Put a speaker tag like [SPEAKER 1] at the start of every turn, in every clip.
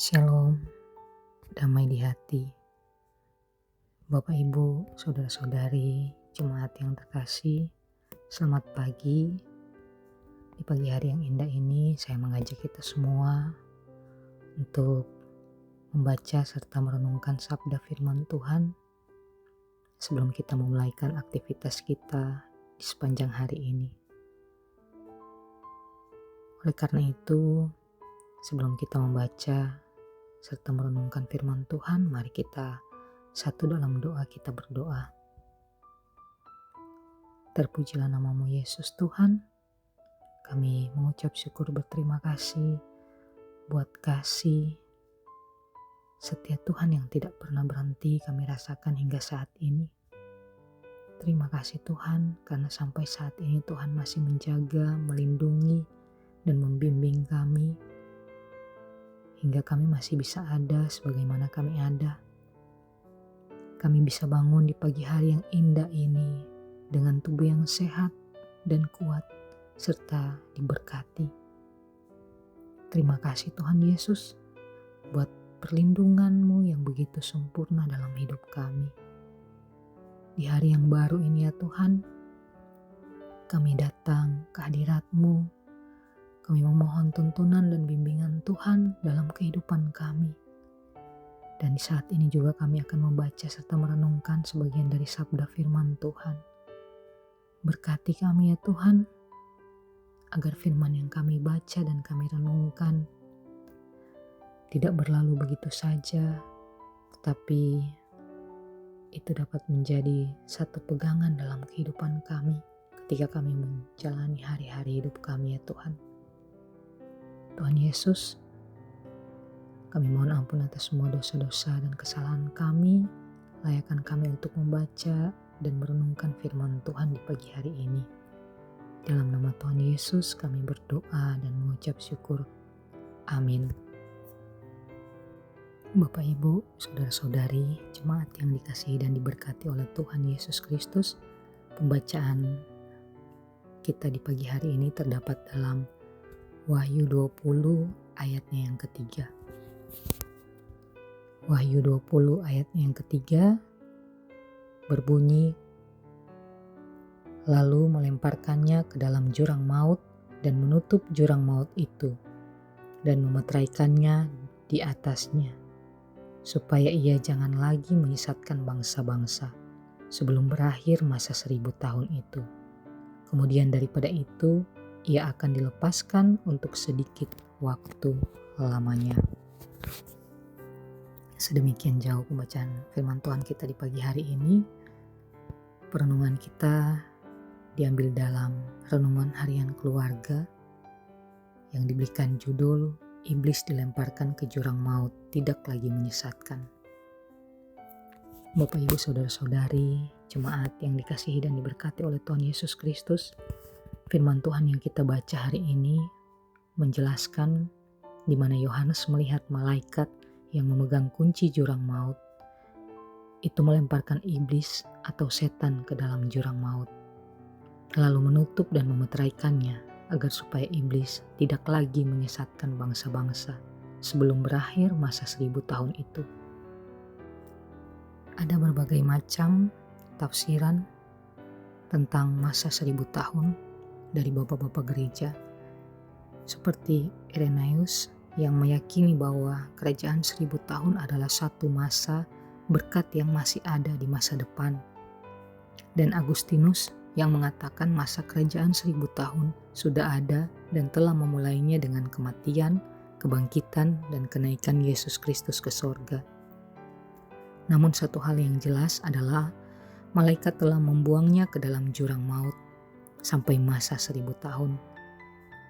[SPEAKER 1] Shalom, damai di hati. Bapak Ibu, saudara-saudari, jemaat yang terkasih, selamat pagi. Di pagi hari yang indah ini saya mengajak kita semua untuk membaca serta merenungkan sabda firman Tuhan sebelum kita memulaikan aktivitas kita di sepanjang hari ini. Oleh karena itu, sebelum kita membaca serta merenungkan firman Tuhan, mari kita satu dalam doa, kita berdoa. Terpujilah namamu Yesus Tuhan. Kami mengucap syukur berterima kasih buat kasih setia Tuhan yang tidak pernah berhenti kami rasakan hingga saat ini. Terima kasih Tuhan karena sampai saat ini Tuhan masih menjaga, melindungi, dan membimbing kami hingga kami masih bisa ada sebagaimana kami ada. Kami bisa bangun di pagi hari yang indah ini dengan tubuh yang sehat dan kuat serta diberkati. Terima kasih Tuhan Yesus buat perlindungan-Mu yang begitu sempurna dalam hidup kami. Di hari yang baru ini ya Tuhan, kami datang ke hadirat-Mu. Kami memohon tuntunan dan bimbingan Tuhan dalam kehidupan kami. Dan di saat ini juga kami akan membaca serta merenungkan sebagian dari sabda firman Tuhan. Berkati kami ya Tuhan, agar firman yang kami baca dan kami renungkan tidak berlalu begitu saja, tetapi itu dapat menjadi satu pegangan dalam kehidupan kami ketika kami menjalani hari-hari hidup kami ya Tuhan. Tuhan Yesus, kami mohon ampun atas semua dosa-dosa dan kesalahan kami. Layakkan kami untuk membaca dan merenungkan firman Tuhan di pagi hari ini. Dalam nama Tuhan Yesus kami berdoa dan mengucap syukur. Amin. Bapak Ibu, saudara-saudari, jemaat yang dikasihi dan diberkati oleh Tuhan Yesus Kristus, pembacaan kita di pagi hari ini terdapat dalam Wahyu 20 ayatnya yang ketiga. Wahyu 20 ayatnya yang ketiga berbunyi, lalu melemparkannya ke dalam jurang maut dan menutup jurang maut itu dan memeteraikannya di atasnya, supaya ia jangan lagi menyesatkan bangsa-bangsa sebelum berakhir masa 1000 tahun itu. Kemudian daripada itu, ia akan dilepaskan untuk sedikit waktu lamanya. Sedemikian jauh pembacaan firman Tuhan kita di pagi hari ini. Perenungan kita diambil dalam renungan harian keluarga yang diberikan judul Iblis dilemparkan ke jurang maut, tidak lagi menyesatkan. Bapak Ibu saudara-saudari, jemaat yang dikasihi dan diberkati oleh Tuhan Yesus Kristus, firman Tuhan yang kita baca hari ini menjelaskan di mana Yohanes melihat malaikat yang memegang kunci jurang maut itu melemparkan iblis atau setan ke dalam jurang maut, lalu menutup dan memeteraikannya agar supaya iblis tidak lagi menyesatkan bangsa-bangsa sebelum berakhir masa 1000 tahun itu. Ada berbagai macam tafsiran tentang masa 1000 tahun dari bapak-bapak gereja, seperti Irenaeus yang meyakini bahwa kerajaan 1000 tahun adalah satu masa berkat yang masih ada di masa depan, dan Agustinus yang mengatakan masa kerajaan 1000 tahun sudah ada dan telah memulainya dengan kematian, kebangkitan, dan kenaikan Yesus Kristus ke sorga. Namun satu hal yang jelas adalah malaikat telah membuangnya ke dalam jurang maut sampai masa 1000 tahun.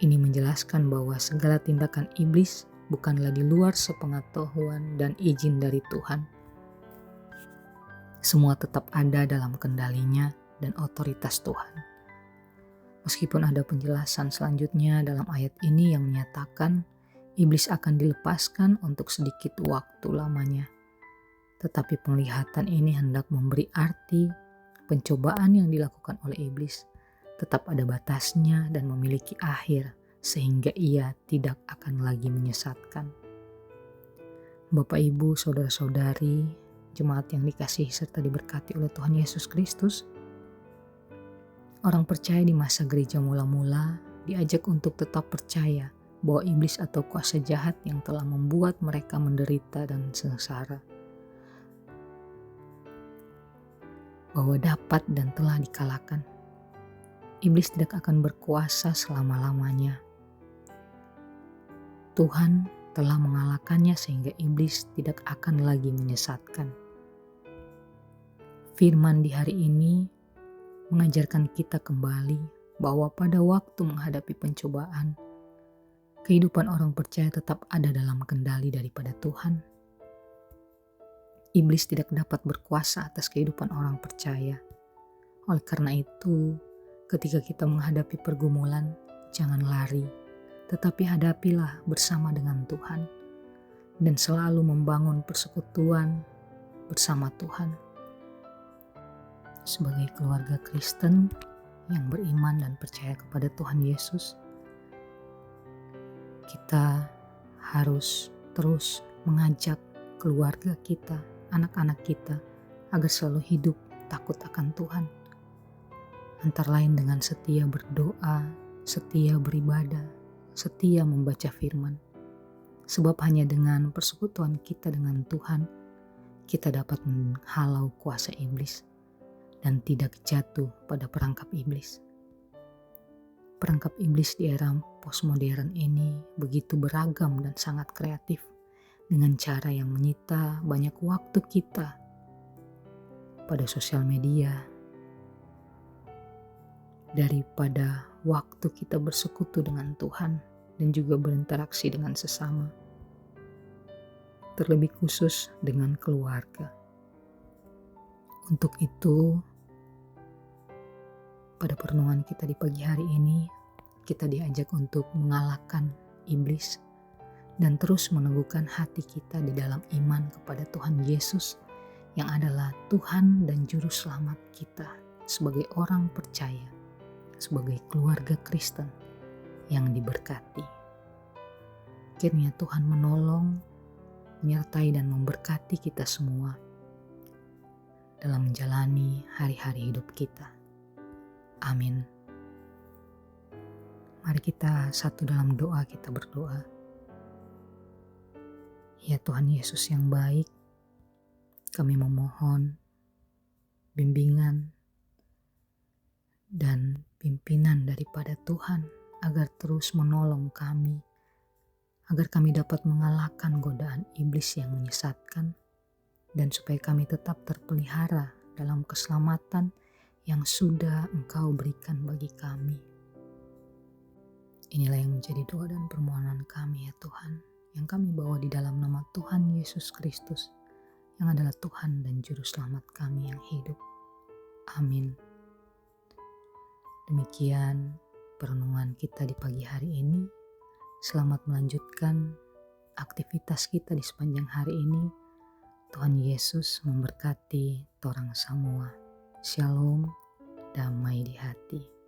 [SPEAKER 1] Ini menjelaskan bahwa segala tindakan iblis bukanlah di luar sepengetahuan dan izin dari Tuhan. Semua tetap ada dalam kendalinya dan otoritas Tuhan. Meskipun ada penjelasan selanjutnya dalam ayat ini yang menyatakan iblis akan dilepaskan untuk sedikit waktu lamanya. Tetapi penglihatan ini hendak memberi arti pencobaan yang dilakukan oleh iblis tetap ada batasnya dan memiliki akhir, sehingga ia tidak akan lagi menyesatkan. Bapak, Ibu, saudara-saudari, jemaat yang dikasihi serta diberkati oleh Tuhan Yesus Kristus, orang percaya di masa gereja mula-mula diajak untuk tetap percaya bahwa iblis atau kuasa jahat yang telah membuat mereka menderita dan sengsara, bahwa dapat dan telah dikalahkan. Iblis tidak akan berkuasa selama-lamanya. Tuhan telah mengalahkannya sehingga iblis tidak akan lagi menyesatkan. Firman di hari ini mengajarkan kita kembali bahwa pada waktu menghadapi pencobaan, kehidupan orang percaya tetap ada dalam kendali daripada Tuhan. Iblis tidak dapat berkuasa atas kehidupan orang percaya. Oleh karena itu, ketika kita menghadapi pergumulan, jangan lari, tetapi hadapilah bersama dengan Tuhan dan selalu membangun persekutuan bersama Tuhan. Sebagai keluarga Kristen yang beriman dan percaya kepada Tuhan Yesus, kita harus terus mengajak keluarga kita, anak-anak kita, agar selalu hidup takut akan Tuhan. Antara lain dengan setia berdoa, setia beribadah, setia membaca firman. Sebab hanya dengan persekutuan kita dengan Tuhan, kita dapat menghalau kuasa iblis dan tidak jatuh pada perangkap iblis. Perangkap iblis di era postmodern ini begitu beragam dan sangat kreatif dengan cara yang menyita banyak waktu kita pada sosial media, daripada waktu kita bersekutu dengan Tuhan dan juga berinteraksi dengan sesama, terlebih khusus dengan keluarga. Untuk itu, pada perenungan kita di pagi hari ini, kita diajak untuk mengalahkan iblis dan terus meneguhkan hati kita di dalam iman kepada Tuhan Yesus yang adalah Tuhan dan Juru Selamat kita sebagai orang percaya, sebagai keluarga Kristen yang diberkati. Kiranya Tuhan menolong, menyertai dan memberkati kita semua dalam menjalani hari-hari hidup kita. Amin. Mari kita satu dalam doa, kita berdoa. Ya Tuhan Yesus yang baik, kami memohon bimbingan dan pimpinan daripada Tuhan agar terus menolong kami, agar kami dapat mengalahkan godaan iblis yang menyesatkan, dan supaya kami tetap terpelihara dalam keselamatan yang sudah Engkau berikan bagi kami. Inilah yang menjadi doa dan permohonan kami ya Tuhan, yang kami bawa di dalam nama Tuhan Yesus Kristus, yang adalah Tuhan dan Juru Selamat kami yang hidup. Amin. Demikian perenungan kita di pagi hari ini. Selamat melanjutkan aktivitas kita di sepanjang hari ini. Tuhan Yesus memberkati torang semua. Shalom, damai di hati.